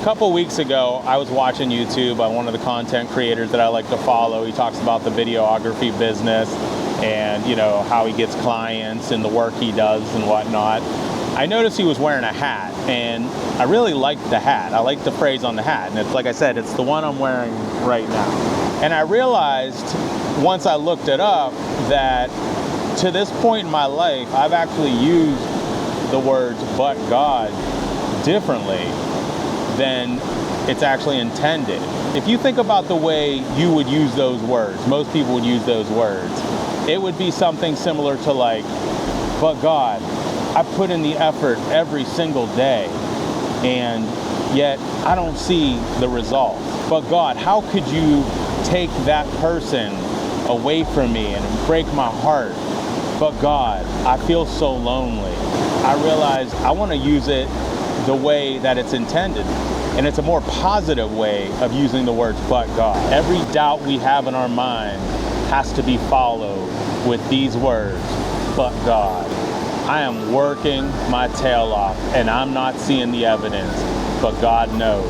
couple weeks ago, I was watching YouTube by one of the content creators that I like to follow. He talks about the videography business and, you know, how he gets clients and the work he does and whatnot. I noticed he was wearing a hat, and I really liked the hat. I like the phrase on the hat, and it's like I said, it's the one I'm wearing right now. And I realized once I looked it up that to this point in my life, I've actually used the words "but God" differently than it's actually intended. If you think about the way you would use those words, most people would use those words, it would be something similar to like, "But God, I put in the effort every single day, and yet I don't see the results. But God, how could you take that person away from me and break my heart? But God, I feel so lonely." I realized I want to use it the way that it's intended. And it's a more positive way of using the words "but God." Every doubt we have in our mind has to be followed with these words, "but God." I am working my tail off and I'm not seeing the evidence, but God knows.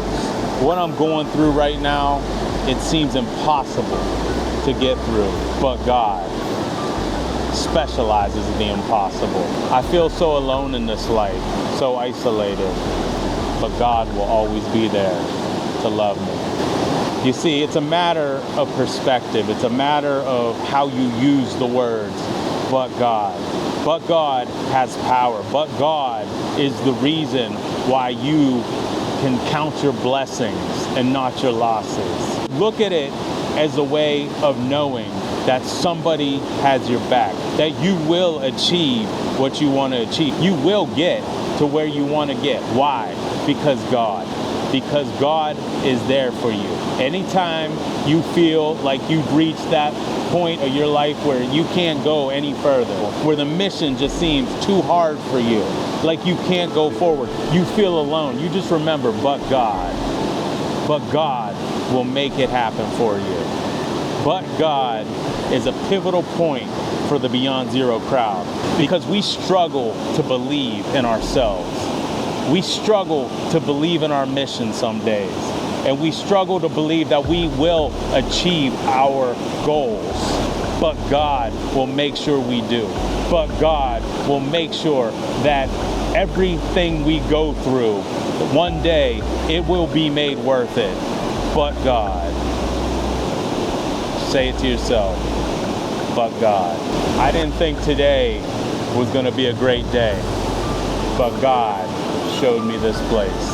What I'm going through right now, it seems impossible to get through, but God specializes in the impossible. I feel so alone in this life, so isolated, but God will always be there to love me. You see, it's a matter of perspective. It's a matter of how you use the words, "but God." But God has power. But God is the reason why you can count your blessings and not your losses. Look at it as a way of knowing that somebody has your back, that you will achieve what you want to achieve. You will get to where you want to get. Why? Because God is there for you. Anytime you feel like you've reached that point of your life where you can't go any further, where the mission just seems too hard for you, like you can't go forward, you feel alone, you just remember, but God will make it happen for you. But God is a pivotal point for the Beyond Zero crowd, because we struggle to believe in ourselves. We struggle to believe in our mission some days, and we struggle to believe that we will achieve our goals. But God will make sure we do. But God will make sure that everything we go through, one day it will be made worth it. But God. Say it to yourself. But God. I didn't think today was going to be a great day, but God showed me this place.